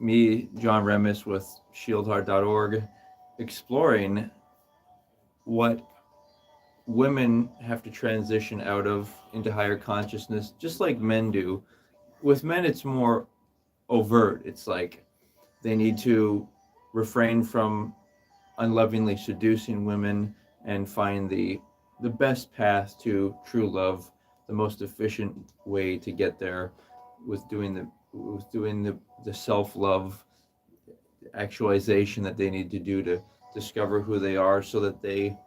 me, John Remis with shieldheart.org, exploring what women have to transition out of into higher consciousness, just like men do. With men, it's more overt. It's like they need to refrain from unlovingly seducing women and find the best path to true love, the most efficient way to get there, with doing the self-love actualization that they need to do to discover who they are, so that they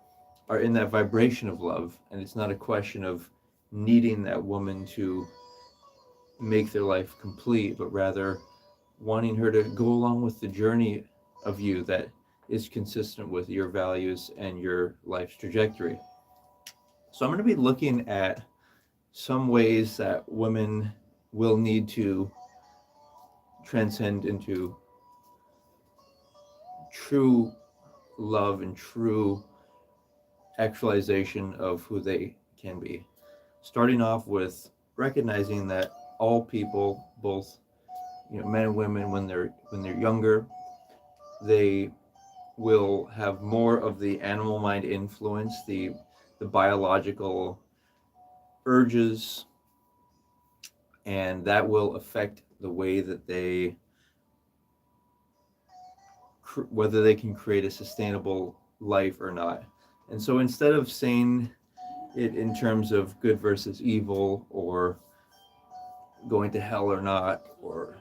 are in that vibration of love. And it's not a question of needing that woman to make their life complete, but rather wanting her to go along with the journey of you that is consistent with your values and your life's trajectory. So I'm going to be looking at some ways that women will need to transcend into true love and true actualization of who they can be. Starting off with recognizing that all people, both men and women, when they're younger, they will have more of the animal mind influence, the biological urges, and that will affect the way that they whether they can create a sustainable life or not. And so instead of saying it in terms of good versus evil, or going to hell or not, or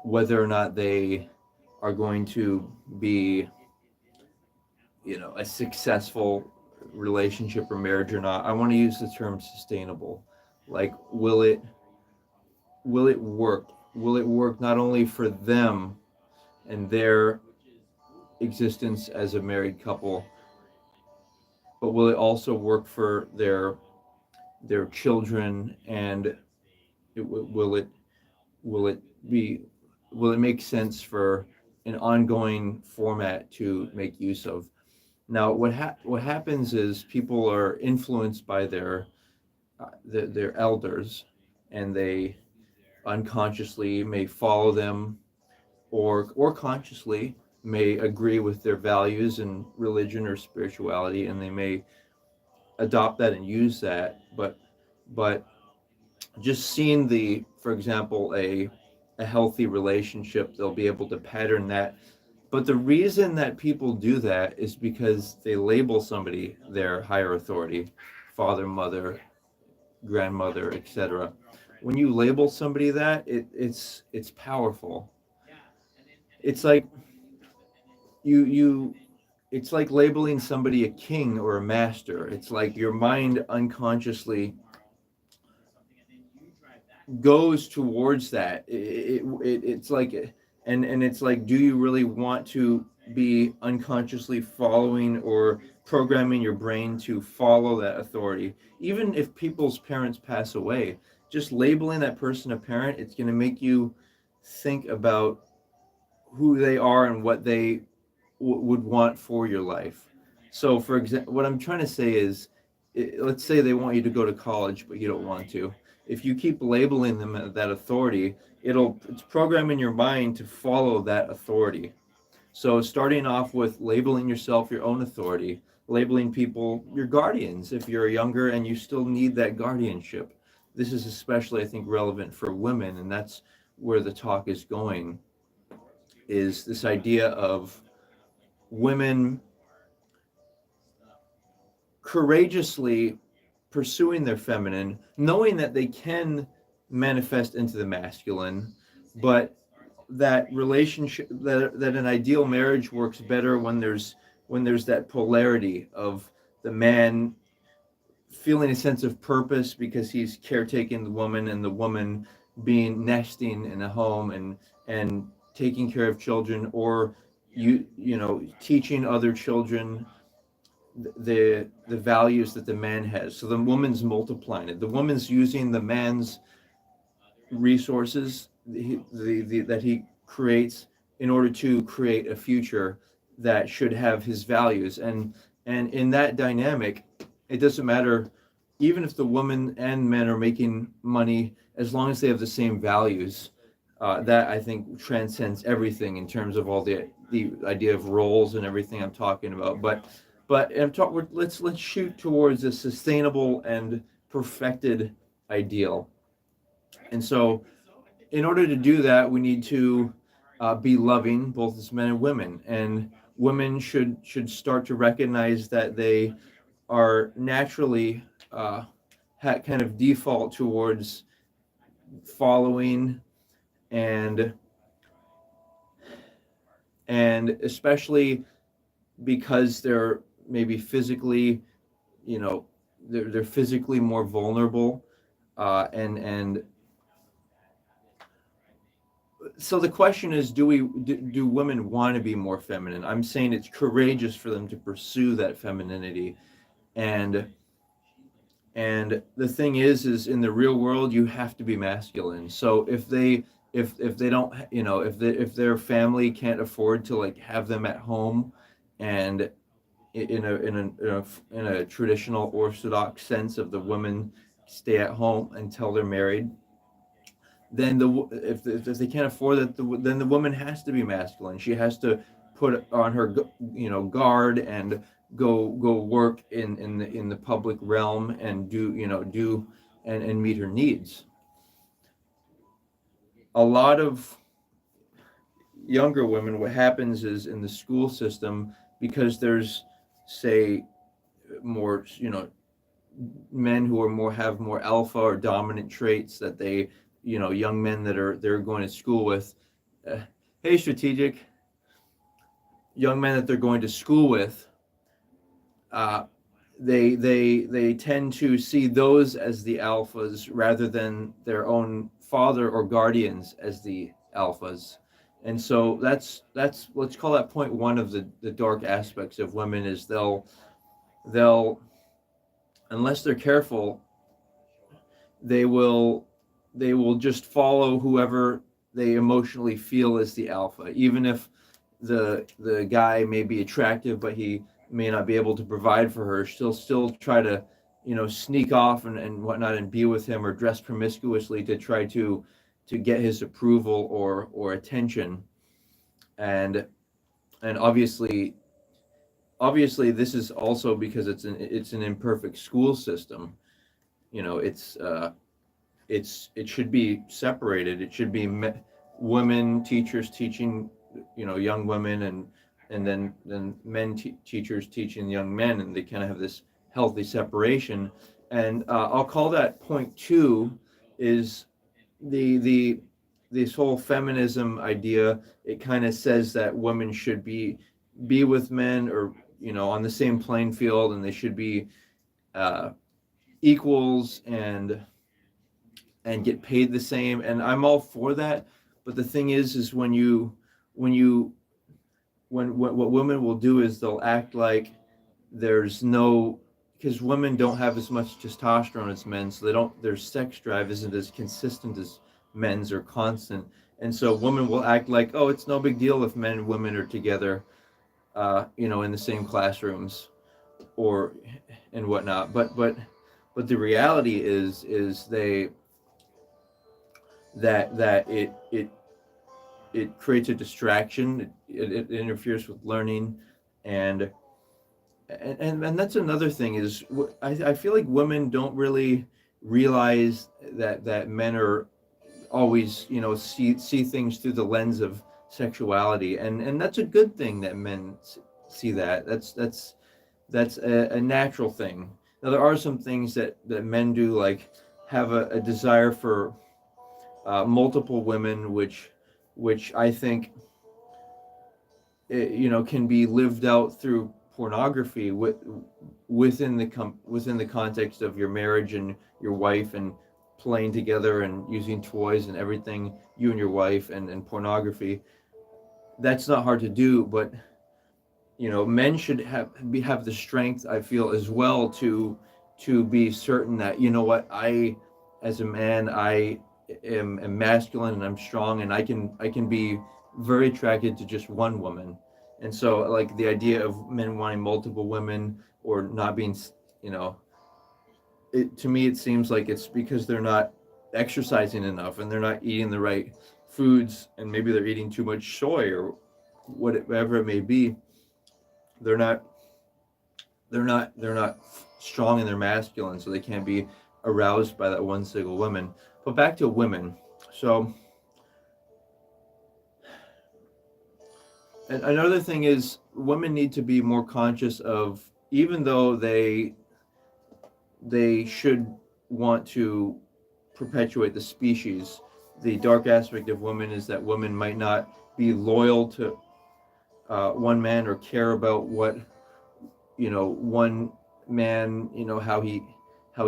whether or not they are going to be a successful relationship or marriage or not, I want to use the term sustainable. Like, will it work? Will it work not only for them and their existence as a married couple, but will it also work for their children? And will it make sense for an ongoing format to make use of? Now, what happens is people are influenced by their elders, and they unconsciously may follow them, or consciously may agree with their values and religion or spirituality, and they may adopt that and use that. But just seeing for example, a healthy relationship, they'll be able to pattern that. But the reason that people do that is because they label somebody their higher authority, father, mother, grandmother, etc. When you label somebody that, it's powerful. It's like it's like labeling somebody a king or a master. It's like your mind unconsciously goes towards that. It's like, and it's like, do you really want to be unconsciously following or programming your brain to follow that authority? Even if people's parents pass away, just labeling that person a parent, it's going to make you think about who they are and what they would want for your life. So for example, what I'm trying to say is, let's say they want you to go to college, but you don't want to. If you keep labeling them that authority, it's programming your mind to follow that authority. So starting off with labeling yourself your own authority, labeling people your guardians if you're younger and you still need that guardianship. This is especially, I think, relevant for women, and that's where the talk is going, is this idea of women courageously pursuing their feminine, knowing that they can manifest into the masculine, but that relationship, that an ideal marriage works better when there's that polarity of the man feeling a sense of purpose because he's caretaking the woman, and the woman being nesting in a home and taking care of children, or teaching other children the values that the man has. So the woman's multiplying it. The woman's using the man's resources that he creates in order to create a future that should have his values. And in that dynamic, it doesn't matter, even if the woman and men are making money, as long as they have the same values, That I think transcends everything in terms of all the idea of roles and everything I'm talking about. But let's shoot towards a sustainable and perfected ideal. And so, in order to do that, we need to be loving, both as men and women. And women should start to recognize that they are naturally kind of default towards following and especially because they're maybe physically, you know, they're physically more vulnerable, and so the question is, do women want to be more feminine? I'm saying it's courageous for them to pursue that femininity, and the thing is in the real world you have to be masculine. So if they don't, if their family can't afford to like have them at home, and in a traditional orthodox sense of the women stay at home until they're married, then if they can't afford that, then the woman has to be masculine. She has to put on her guard and go work in the public realm and do and meet her needs. A lot of younger women, what happens is in the school system, because there's, say, more men who have more alpha or dominant traits that they, young men that they're going to school with, hey, strategic, young men that they're going to school with, they tend to see those as the alphas rather than their own father or guardians as the alphas. And so that's let's call that point one of the dark aspects of women, is they'll unless they're careful, they will just follow whoever they emotionally feel is the alpha, even if the guy may be attractive but he may not be able to provide for her. She'll still try to sneak off and whatnot and be with him, or dress promiscuously to try to get his approval or attention. And obviously this is also because it's an imperfect school system. It should be separated. It should be women teachers teaching young women, and then men teachers teaching young men, and they kind of have this healthy separation. And I'll call that point two, is this whole feminism idea. It kind of says that women should be with men, or on the same playing field, and they should be equals and get paid the same. And I'm all for that. But the thing is when what women will do is they'll act like there's no, because women don't have as much testosterone as men, so their sex drive isn't as consistent as men's, or constant. And so women will act like, oh, it's no big deal if men and women are together, in the same classrooms or and whatnot. But the reality is that it creates a distraction. It interferes with learning, and that's another thing, is I feel like women don't really realize that men are always see things through the lens of sexuality, and that's a good thing that men see that. That's a natural thing. Now there are some things that men do, like have a desire for multiple women, which I think can be lived out through pornography within the context of your marriage and your wife, and playing together and using toys and everything, you and your wife, and pornography. That's not hard to do, but men should have the strength, I feel, as well, to be certain that, what, I, as a man, I am masculine and I'm strong, and I can be very attracted to just one woman. And so, like, the idea of men wanting multiple women, or not being, to me it seems like it's because they're not exercising enough, and they're not eating the right foods, and maybe they're eating too much soy or whatever it may be, they're not they're not strong in their masculine, so they can't be aroused by that one single woman. But back to women. So, and another thing is, women need to be more conscious of, even though they should want to perpetuate the species, the dark aspect of women is that women might not be loyal to one man, or care about what, one man, how he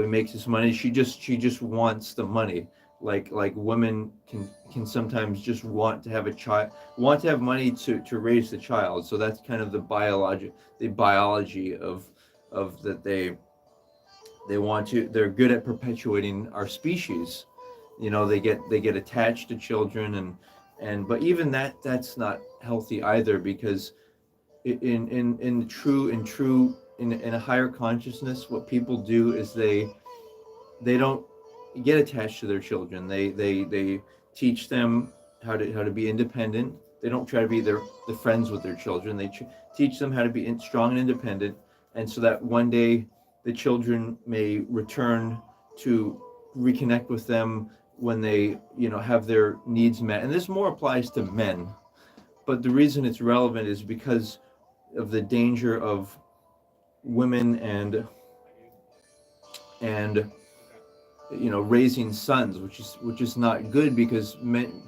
makes his money. She just wants the money. Like women can sometimes just want to have a child, want to have money to raise the child. So that's kind of the biology of that they want to, they're good at perpetuating our species. They get attached to children, but even that's not healthy either, because in a higher consciousness, what people do is they don't get attached to their children. They teach them how to be independent. They don't try to be the friends with their children. They teach them how to be strong and independent, and so that one day the children may return to reconnect with them when they have their needs met. And this more applies to men, but the reason it's relevant is because of the danger of women and raising sons, which is not good, because men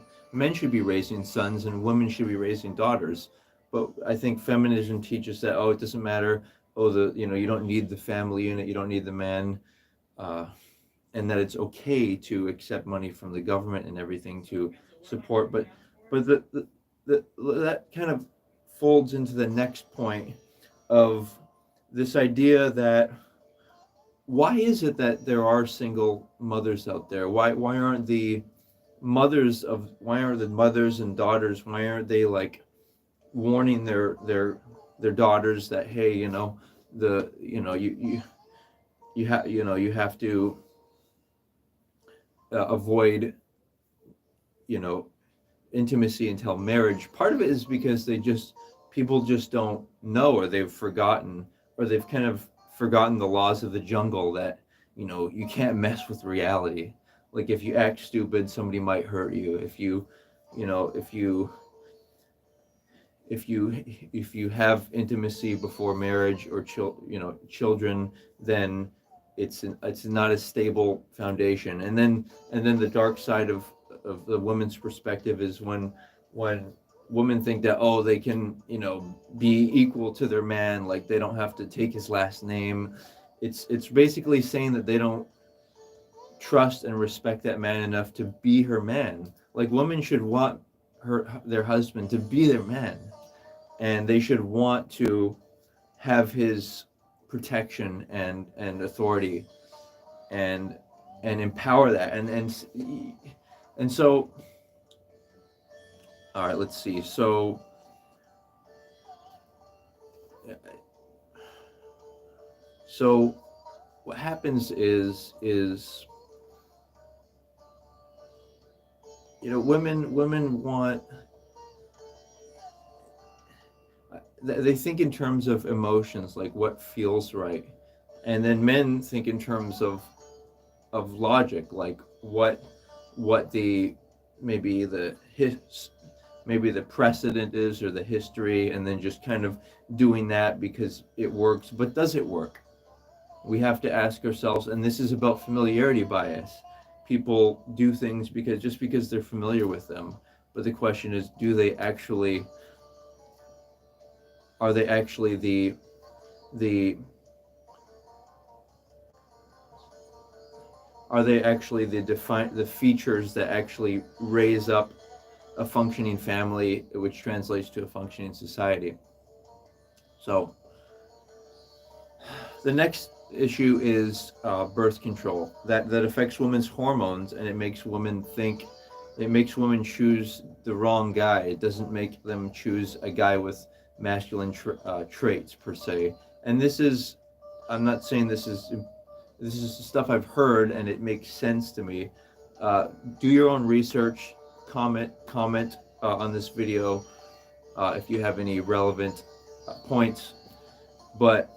should be raising sons and women should be raising daughters. But I think feminism teaches that, it doesn't matter, you don't need the family unit, you don't need the man, and that it's okay to accept money from the government and everything to support. But that kind of folds into the next point of this idea that, why is it that there are single mothers out there? Why aren't the mothers and daughters, why aren't they like warning their daughters that, hey, you have to avoid intimacy until marriage? Part of it is because people just don't know, or they've forgotten, or they've kind of forgotten the laws of the jungle, that you can't mess with reality. Like, if you act stupid, somebody might hurt you. If you have intimacy before marriage or children, then it's not a stable foundation. And then the dark side of the woman's perspective is when women think that, they can be equal to their man, like they don't have to take his last name. It's basically saying that they don't trust and respect that man enough to be her man. Like, women should want their husband to be their man, and they should want to have his protection and authority, and empower that, and so, all right, let's see. So what happens is women want, they think in terms of emotions, like what feels right, and then men think in terms of logic, like what the maybe the precedent is, or the history, and then just kind of doing that because it works. But does it work? We have to ask ourselves, and this is about familiarity bias. People do things because they're familiar with them, but the question is, are they actually the features that actually raise up a functioning family, which translates to a functioning society? So the next issue is birth control, that affects women's hormones, and it makes women choose the wrong guy. It doesn't make them choose a guy with masculine traits per se. And I'm not saying this is stuff I've heard and it makes sense to me. Do your own research, comment on this video if you have any relevant points. But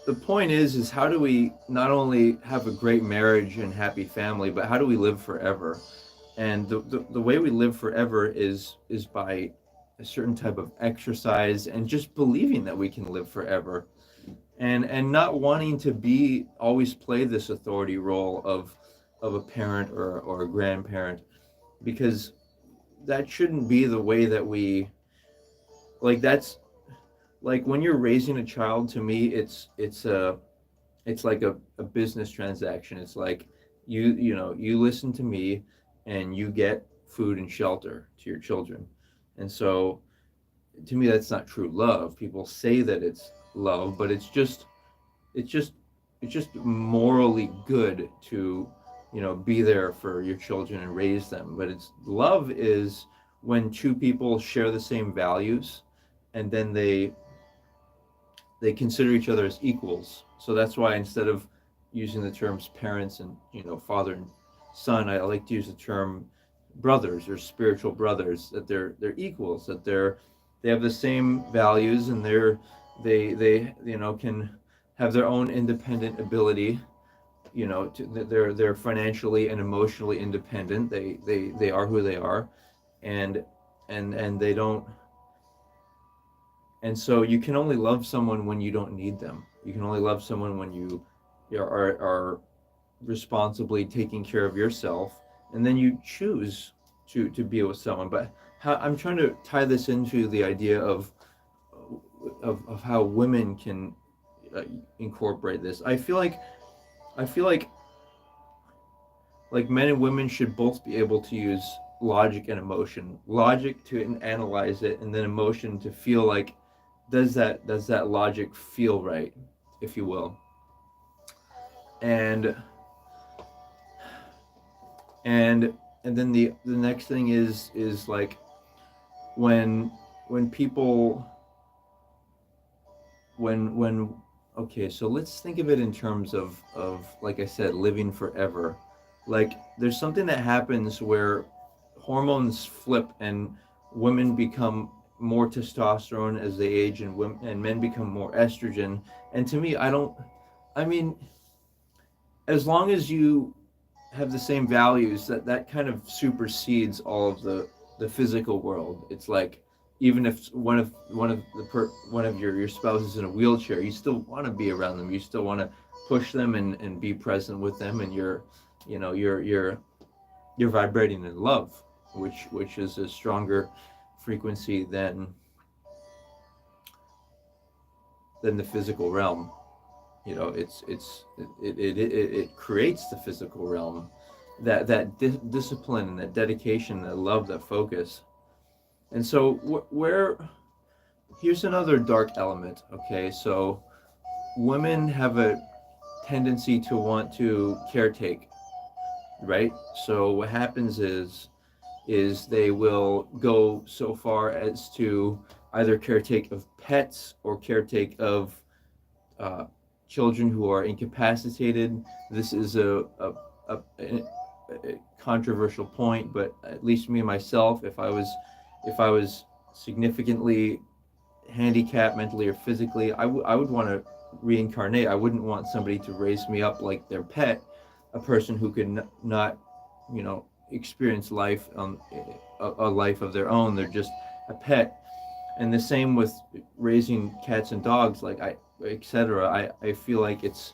the point is how do we not only have a great marriage and happy family, but how do we live forever? And the way we live forever is by a certain type of exercise and just believing that we can live forever, and not wanting to be always play this authority role of a parent or a grandparent, because that shouldn't be the way that we, like, that's like when you're raising a child, to me it's like a business transaction. It's like you listen to me and you get food and shelter to your children. And so to me that's not true love. People say that it's love, but it's just it's just morally good to be there for your children and raise them. But it's love is when two people share the same values, and then they consider each other as equals. So that's why instead of using the terms parents and father and son, I like to use the term brothers or spiritual brothers, that they're equals, that they have the same values, and they can have their own independent ability. They're financially and emotionally independent. They are who they are, and they don't. And so you can only love someone when you don't need them. You can only love someone when you are responsibly taking care of yourself, and then you choose to be with someone. But I'm trying to tie this into the idea of how women can incorporate this. I feel like men and women should both be able to use logic and emotion. Logic to analyze it, and then emotion to feel like, does that logic feel right, if you will. And then the next thing is like when people when okay, so let's think of it in terms of like I said, living forever. Like there's something that happens where hormones flip and women become more testosterone as they age, and men become more estrogen. And to me, I mean, as long as you have the same values, that kind of supersedes all of the physical world. It's like, even if one of your spouses is in a wheelchair, you still want to be around them. You still want to push them and be present with them, and you're vibrating in love, which is a stronger frequency than the physical realm. It creates the physical realm, that discipline and that dedication, that love, that focus. And so here's another dark element. Okay, so women have a tendency to want to caretake, right? So what happens is they will go so far as to either caretake of pets or caretake of children who are incapacitated. This is a controversial point, but at least me myself, if I was significantly handicapped mentally or physically, I would want to reincarnate. I wouldn't want somebody to raise me up like their pet, a person who could not experience life on a life of their own. They're just a pet. And the same with raising cats and dogs, like etc. I feel like it's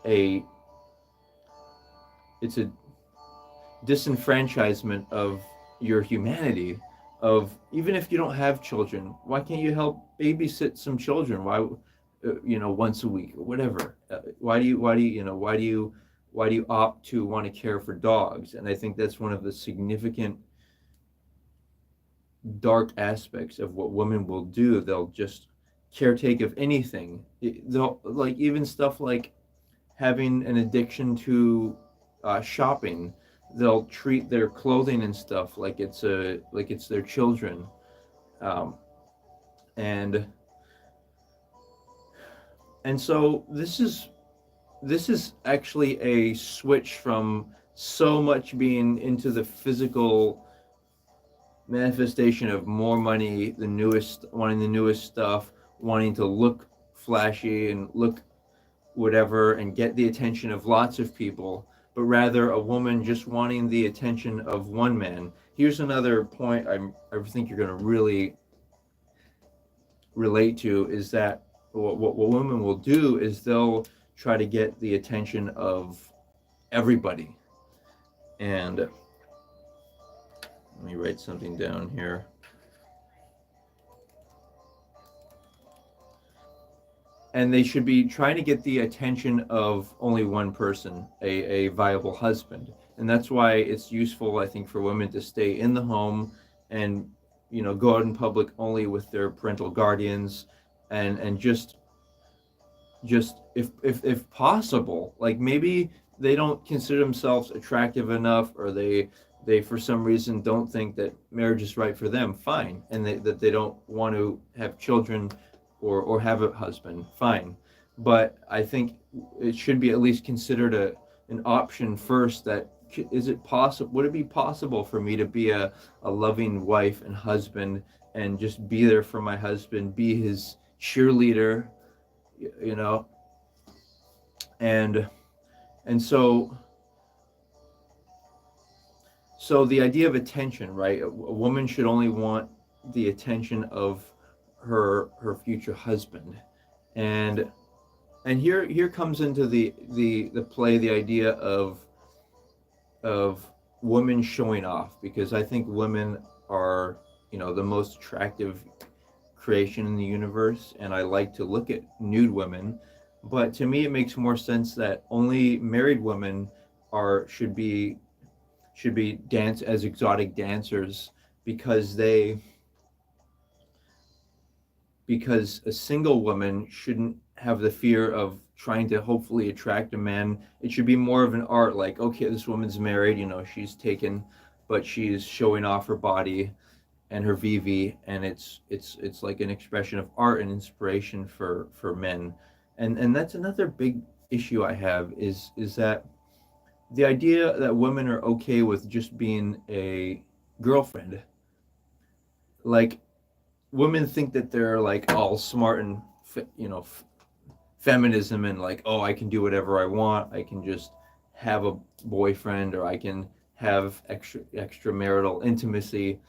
a disenfranchisement of your humanity. Of, even if you don't have children, why can't you help babysit some children? Why once a week or whatever? Why do you opt to want to care for dogs? And I think that's one of the significant dark aspects of what women will do. They'll just caretake of anything. They'll, like, even stuff like having an addiction to shopping. They'll treat their clothing and stuff like it's their children, and so this is actually a switch from so much being into the physical manifestation of more money, the newest, wanting the newest stuff, wanting to look flashy and look whatever and get the attention of lots of people, but rather a woman just wanting the attention of one man. Here's another point I think you're going to really relate to is that what women will do is they'll try to get the attention of everybody. And let me write something down here. And they should be trying to get the attention of only one person, a viable husband. And that's why it's useful, I think, for women to stay in the home and, go out in public only with their parental guardians, and just if possible, like maybe they don't consider themselves attractive enough, or they for some reason don't think that marriage is right for them, fine, and that they don't want to have children or have a husband, fine. But I think it should be at least considered an option first. That is it possible? Would it be possible for me to be a loving wife and husband, and just be there for my husband, be his cheerleader, you know? And so the idea of attention, right? A woman should only want the attention of her future husband. And here comes into the play the idea of women showing off, because I think women are, the most attractive creation in the universe, and I like to look at nude women. But to me, it makes more sense that only married women should be dance as exotic dancers, because a single woman shouldn't have the fear of trying to hopefully attract a man. It should be more of an art, like, okay, this woman's married, she's taken, but she's showing off her body and her VV, and it's like an expression of art and inspiration for men. And that's another big issue I have, is that the idea that women are okay with just being a girlfriend. Like, women think that they're like all smart and feminism, and like, oh, I can do whatever I want, I can just have a boyfriend, or I can have extramarital intimacy.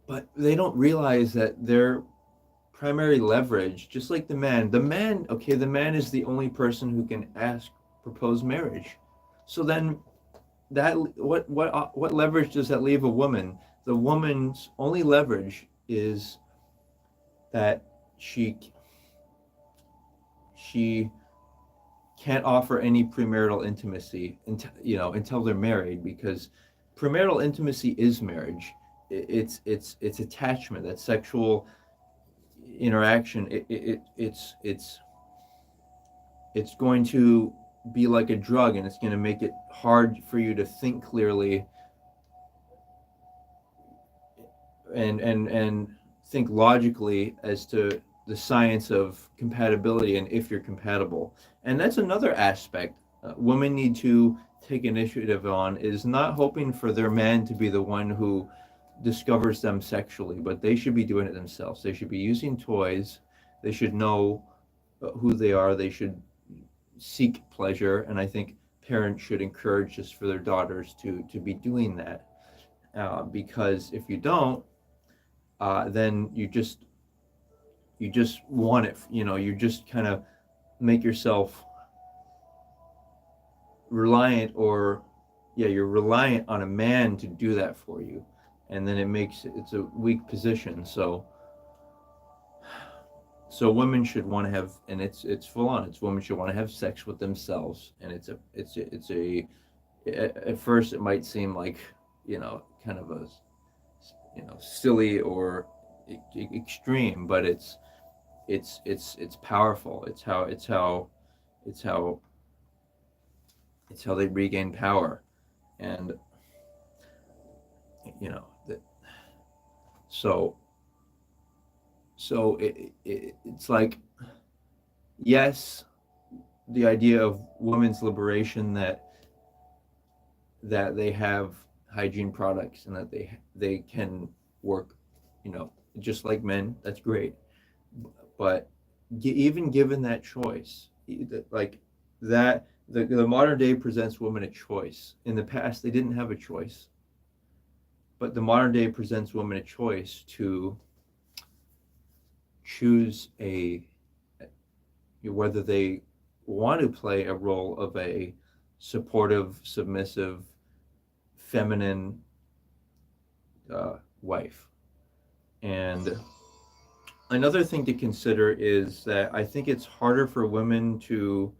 But they don't realize that their primary leverage, just like the man is the only person who can propose marriage. So then, that what leverage does that leave a woman? The woman's only leverage is that she can't offer any premarital intimacy until they're married, because premarital intimacy is marriage. It's attachment, that sexual interaction. It's going to be like a drug, and it's going to make it hard for you to think clearly and think logically as to the science of compatibility and if you're compatible. And that's another aspect women need to take initiative on, is not hoping for their man to be the one who discovers them sexually, but they should be doing it themselves. They should be using toys. They should know who they are. They should seek pleasure. And I think parents should encourage this for their daughters to be doing that. Because if you don't, then you just want it, you just kind of make yourself reliant, or you're reliant on a man to do that for you, and then it's a weak position. So women should want to have, and it's full on, it's women should want to have sex with themselves. And at first it might seem like, kind of a, silly or extreme, but it's powerful. It's how they regain power. And that, so it's like, yes, the idea of women's liberation, that they have hygiene products and that they can work, you know, just like men. That's great. But even given that choice, like that, the modern day presents women a choice. In the past, they didn't have a choice, but the modern day presents women a choice to choose whether they want to play a role of a supportive, submissive, feminine wife. And another thing to consider is that I think it's harder for women to,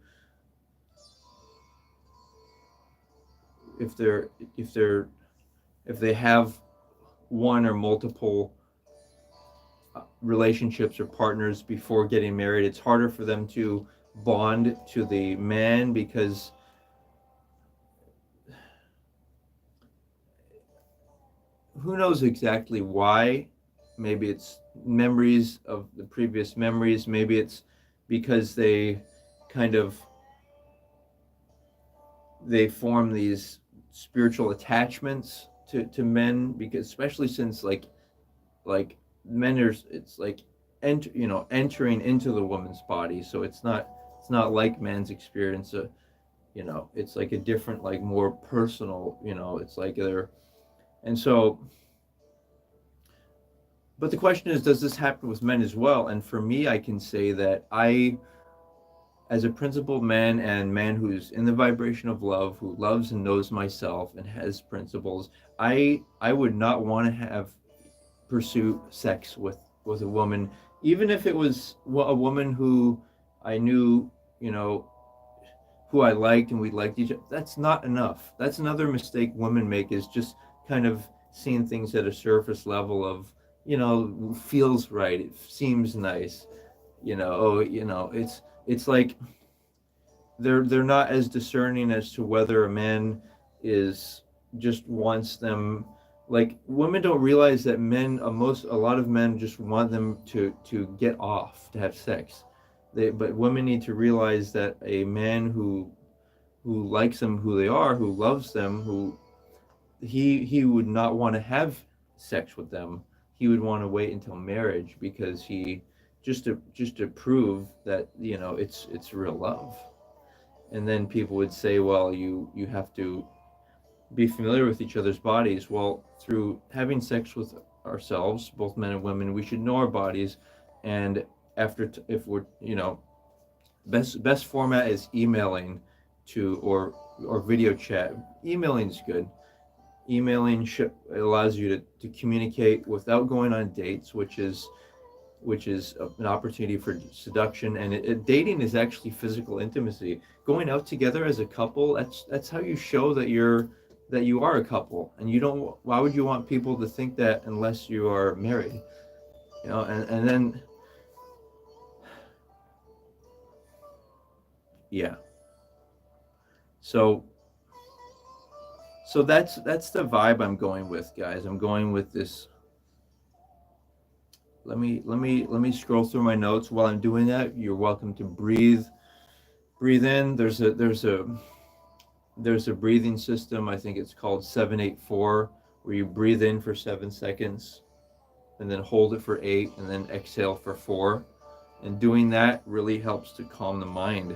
if they're if they're if they have one or multiple relationships or partners before getting married, it's harder for them to bond to the man, because who knows exactly why. Maybe it's memories of the previous memories, maybe it's because kind of they form these spiritual attachments to men, because especially since like men are, it's like entering into the woman's body, so it's not like man's experience. It's like a different, like more personal, it's like they're, and so, but the question is, does this happen with men as well? And for me, I can say that as a principled man and man who's in the vibration of love, who loves and knows myself and has principles, I would not want to have pursue sex with a woman, even if it was a woman who I knew, who I liked and we liked each other. That's not enough. That's another mistake women make, is just kind of seeing things at a surface level of, feels right, it seems nice, it's like they're not as discerning as to whether a man is just wants them. Like, women don't realize that a lot of men just want them to get off, to have sex. But women need to realize that a man who likes them who they are, who loves them, who he would not want to have sex with them. He would want to wait until marriage, because he just to prove that, it's real love. And then people would say, well, you have to be familiar with each other's bodies. Well, through having sex with ourselves, both men and women, we should know our bodies. And if we're, best format is emailing or video chat. Emailing is good. Emailing allows you to communicate without going on dates, which is an opportunity for seduction. And dating is actually physical intimacy. Going out together as a couple, that's how you show that you are a couple. And why would you want people to think that unless you are married? And then, yeah. So that's the vibe I'm going with, guys. I'm going with this. Let me scroll through my notes. While I'm doing that, you're welcome to breathe in. There's a breathing system. I think it's called 7-8-4, where you breathe in for 7 seconds and then hold it for 8 and then exhale for 4. And doing that really helps to calm the mind.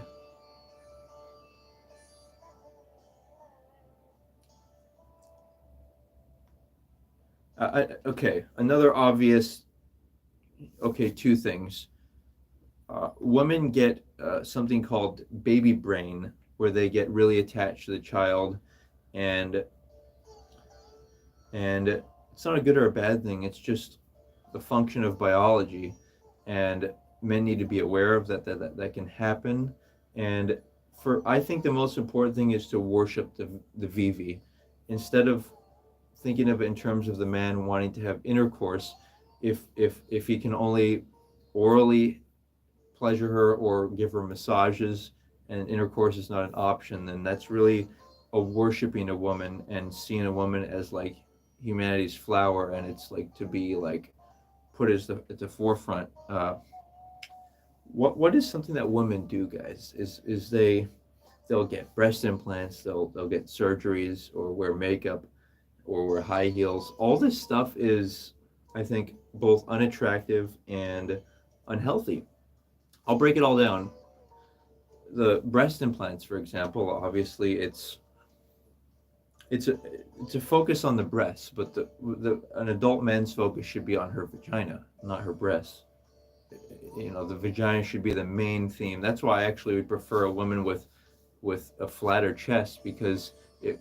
Okay, another obvious. Okay, two things. Women get something called baby brain, where they get really attached to the child, and it's not a good or a bad thing. It's just the function of biology, and men need to be aware of that can happen. And I think the most important thing is to worship the Vivi, instead of thinking of it in terms of the man wanting to have intercourse. If he can only orally pleasure her or give her massages, and intercourse is not an option, then that's really a worshiping a woman and seeing a woman as like humanity's flower, and it's like to be like put at the forefront. What is something that women do, guys? Is they they'll get breast implants, they'll get surgeries or wear makeup or wear high heels. All this stuff is, I think, both unattractive and unhealthy. I'll break it all down. The breast implants, for example, obviously it's a it's a focus on the breasts, but the an adult man's focus should be on her vagina, not her breasts. You know, the vagina should be the main theme. That's why I actually would prefer a woman with a flatter chest, because it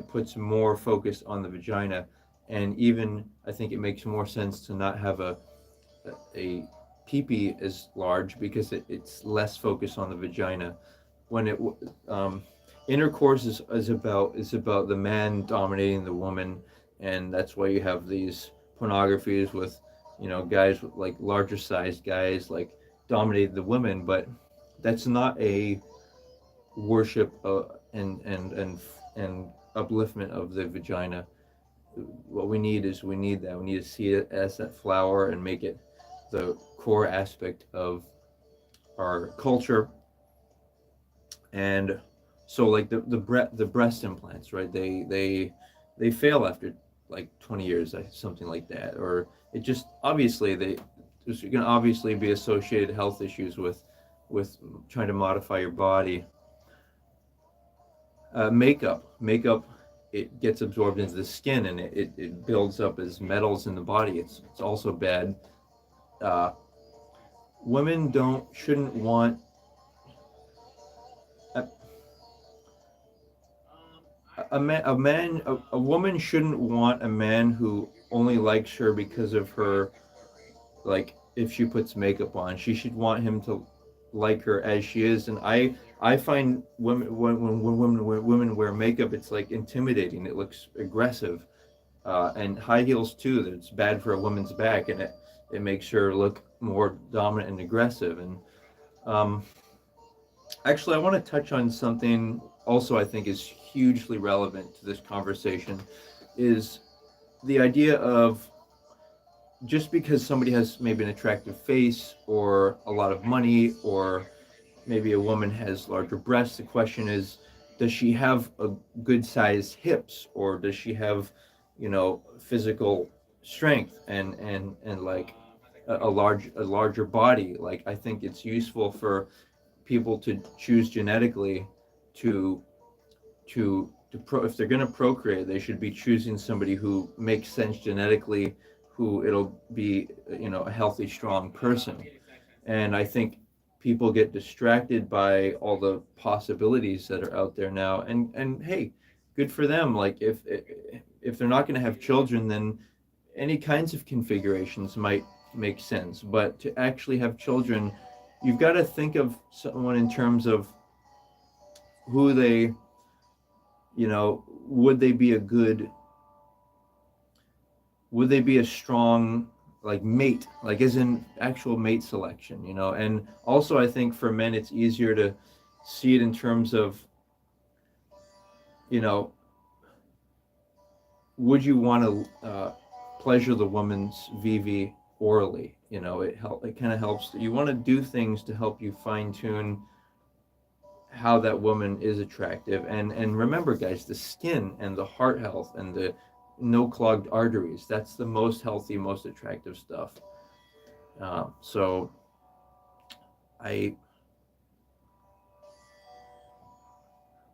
puts more focus on the vagina. And even I think it makes more sense to not have a peepee as large, because it's less focus on the vagina. When it intercourse is about the man dominating the woman, and that's why you have these pornographies with, you know, guys with like larger sized guys like dominated the women. But that's not a worship and upliftment of the vagina. What we need is we need to see it as that flower and make it the core aspect of our culture. And so like the breast implants, right? They fail after like 20 years, something like that. Or it just obviously there's going to obviously be associated health issues with trying to modify your body. Makeup, it gets absorbed into the skin, and it builds up as metals in the body. It's also bad. uh, Women don't shouldn't want a, a woman shouldn't want a man who only likes her because of her, like, if she puts makeup on. She should want him to like her as she is. And I find women, when women wear makeup, it's like intimidating. It looks aggressive. And high heels too. It's bad for a woman's back, and it makes her look more dominant and aggressive. And um, actually, I want to touch on something also I think is hugely relevant to this conversation, is the idea of, just because somebody has maybe an attractive face or a lot of money, or maybe a woman has larger breasts, the question is, does she have a good sized hips, or does she have, you know, physical strength and like a larger body? Like, I think it's useful for people to choose genetically to if they're going to procreate, they should be choosing somebody who makes sense genetically, who it'll be, you know, a healthy, strong person. And I think people get distracted by all the possibilities that are out there now. And hey, good for them. Like, if they're not going to have children, then any kinds of configurations might make sense. But to actually have children, you've got to think of someone in terms of who they, you know, would they be a strong, like, mate, like as in actual mate selection, you know? And also I think for men it's easier to see it in terms of, you know, would you want to pleasure the woman's VV orally? You know, it kind of helps. You want to do things to help you fine tune how that woman is attractive. And remember, guys, the skin and the heart health and the no clogged arteries, that's the most healthy, most attractive stuff. So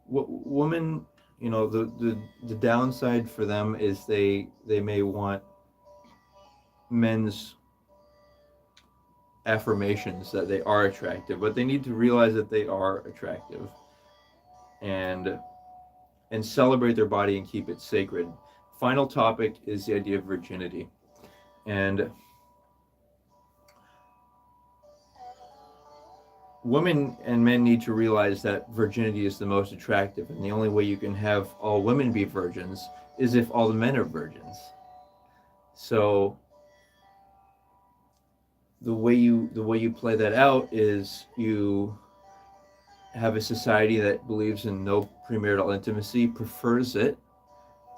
women, you know, the downside for them is they may want men's affirmations that they are attractive, but they need to realize that they are attractive, and celebrate their body and keep it sacred. Final topic is the idea of virginity. And women and men need to realize that virginity is the most attractive, and the only way you can have all women be virgins is if all the men are virgins. So the way you play that out is you have a society that believes in no premarital intimacy, prefers it,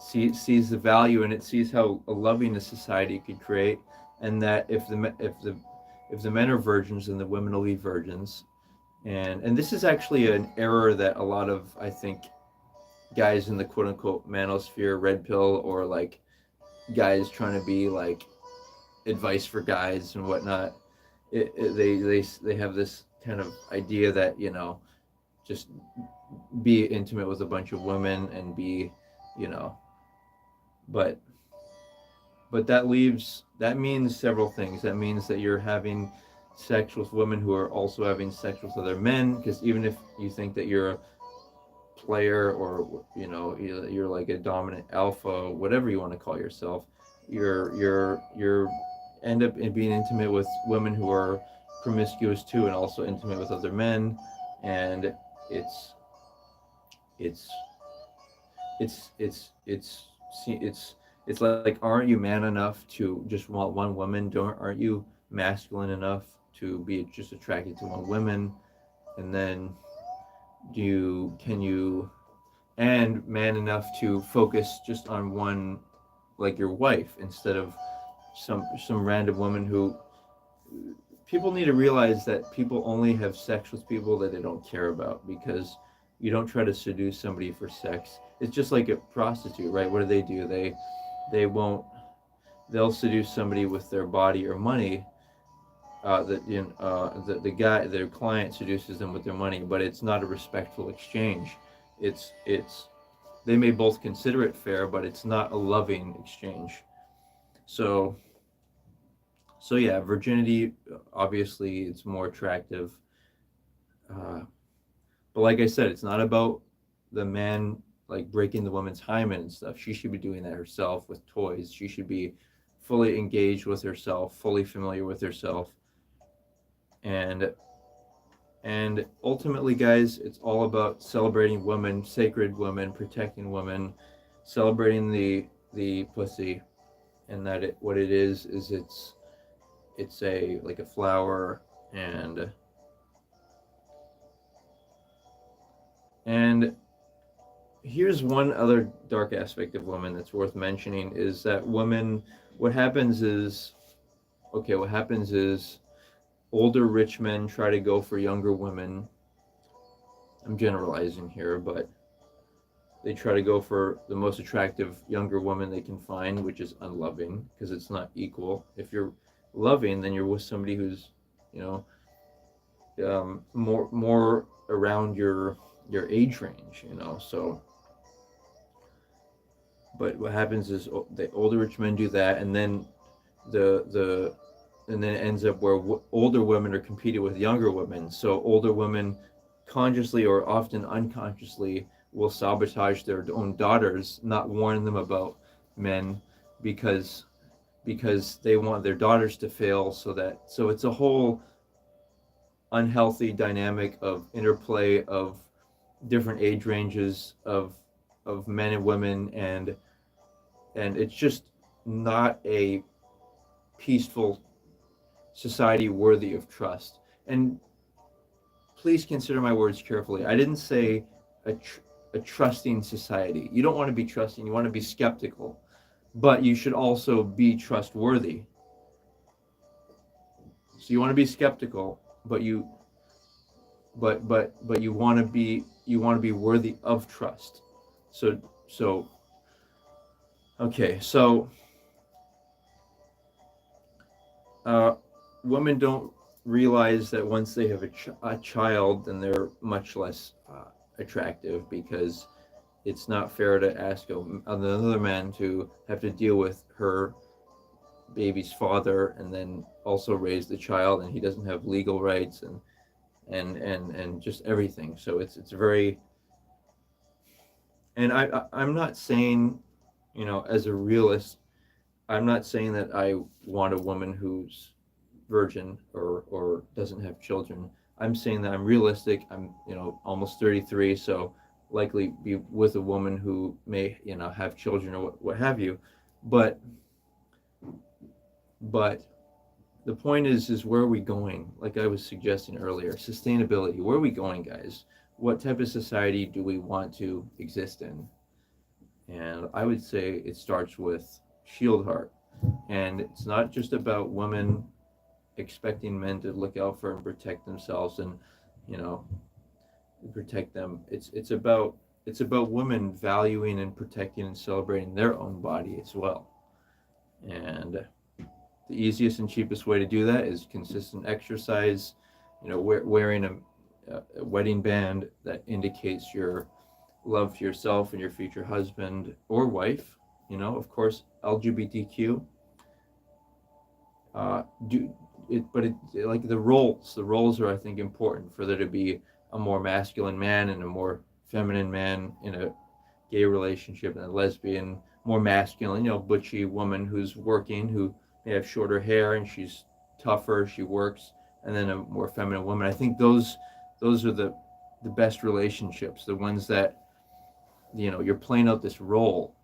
sees the value in it, sees how a loving a society could create, and that if the men are virgins, then the women will be virgins. And this is actually an error that a lot of, I think, guys in the quote unquote manosphere, red pill, or like guys trying to be like advice for guys and whatnot, they have this kind of idea that, just be intimate with a bunch of women and be, you know but that means several things. That means that you're having sex with women who are also having sex with other men, because even if you think that you're a player, or you're like a dominant alpha, whatever you want to call yourself, you're end up in being intimate with women who are promiscuous too, and also intimate with other men. And it's it's it's like, aren't you man enough to just want one woman? Don't Aren't you masculine enough to be just attracted to one woman? And then can you, and man enough to focus just on one, like your wife, instead of some random woman who, people need to realize that people only have sex with people that they don't care about, because you don't try to seduce somebody for sex. It's just like a prostitute, right? What do? They won't they'll seduce somebody with their body or money. Their client seduces them with their money, but it's not a respectful exchange. It's they may both consider it fair, but it's not a loving exchange. So yeah, virginity, obviously it's more attractive. Uh, but like I said, it's not about the man like breaking the woman's hymen and stuff. She should be doing that herself with toys. She should be fully engaged with herself, fully familiar with herself. And ultimately, guys, it's all about celebrating women, sacred women, protecting women, celebrating the pussy. And that what it is it's a like a flower. And here's one other dark aspect of women that's worth mentioning, is that women, what happens is, older rich men try to go for younger women. I'm generalizing here, but they try to go for the most attractive younger woman they can find, which is unloving, because it's not equal. If you're loving, then you're with somebody who's, you know, more around your age range, So, but what happens is the older rich men do that, and then the and then it ends up where older women are competing with younger women. So older women, consciously or often unconsciously, will sabotage their own daughters, not warn them about men, because they want their daughters to fail. So it's a whole unhealthy dynamic of interplay of different age ranges of men and women, and it's just not a peaceful society worthy of trust. And please consider my words carefully. I didn't say a trusting society. You don't want to be trusting, you want to be skeptical, but you should also be trustworthy. So you want to be skeptical, but you want to be worthy of trust. So okay, so women don't realize that once they have a child, then they're much less attractive, because it's not fair to ask another man to have to deal with her baby's father and then also raise the child, and he doesn't have legal rights and just everything. So it's very, and I'm not saying, as a realist, I'm not saying that I want a woman who's virgin or doesn't have children. I'm saying that I'm realistic. I'm almost 33, so likely be with a woman who may have children or what have you. But the point is where are we going? Like I was suggesting earlier, sustainability. Where are we going, guys? What type of society do we want to exist in? And I would say it starts with Shieldheart. And it's not just about women expecting men to look out for and protect themselves, and you know, protect them. It's about women valuing and protecting and celebrating their own body as well. And the easiest and cheapest way to do that is consistent exercise. Wearing a wedding band that indicates your love to yourself and your future husband or wife. Of course, LGBTQ. Do it, but like the roles are, I think, important for there to be a more masculine man and a more feminine man in a gay relationship, and a lesbian, more masculine, butchy woman who's working, who may have shorter hair and she's tougher, she works, and then a more feminine woman. I think those are the best relationships, the ones that you're playing out this role.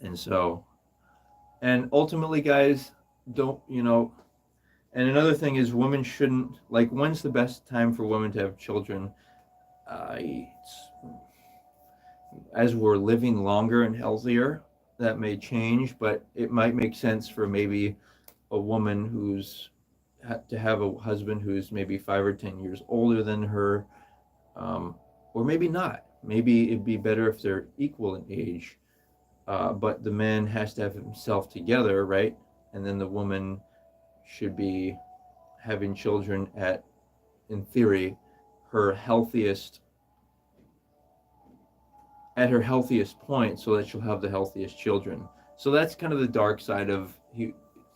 And so, and ultimately, guys, don't and another thing is, women shouldn't, like, when's the best time for women to have children? As we're living longer and healthier, that may change, but it might make sense for maybe a woman to have a husband who's maybe 5 or 10 years older than her, or maybe not. Maybe it'd be better if they're equal in age, but the man has to have himself together, right? And then the woman should be having children in theory, her healthiest point, so that she'll have the healthiest children. So that's kind of the dark side of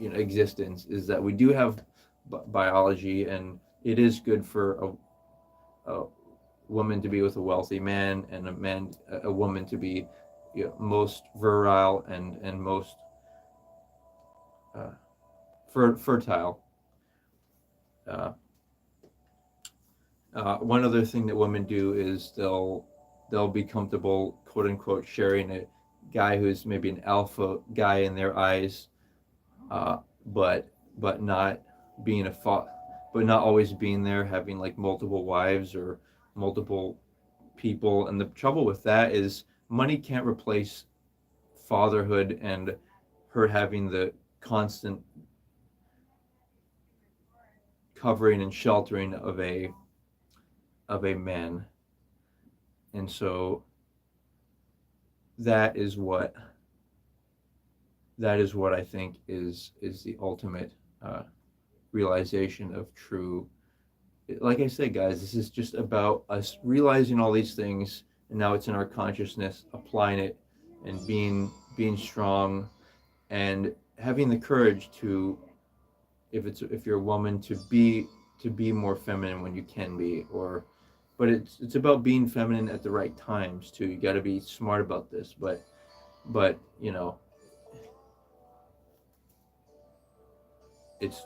existence, is that we do have biology, and it is good for a woman to be with a wealthy man, and a woman to be most virile and most fertile. One other thing that women do is they'll be comfortable, quote unquote, sharing a guy who's maybe an alpha guy in their eyes, but not being but not always being there, having like multiple wives or multiple people. And the trouble with that is money can't replace fatherhood and her having the constant covering and sheltering of a man. And so that is what I think is the ultimate realization of true. Like I said, guys, this is just about us realizing all these things, and now it's in our consciousness, applying it, and being strong, and having the courage to, if you're a woman, to be more feminine when you can be, but it's about being feminine at the right times too. You got to be smart about this, but it's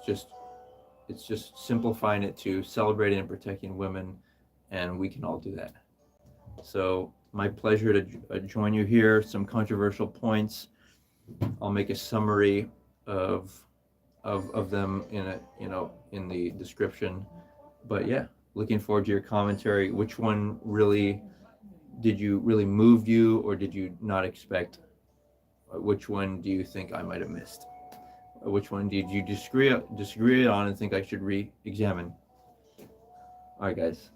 just simplifying it to celebrating and protecting women, and we can all do that. So my pleasure to join you here. Some controversial points. I'll make a summary of them in the description. But yeah, looking forward to your commentary. Which one really moved you, or did you not expect? Which one do you think I might have missed? Which one did you disagree on and think I should re-examine? All right, guys.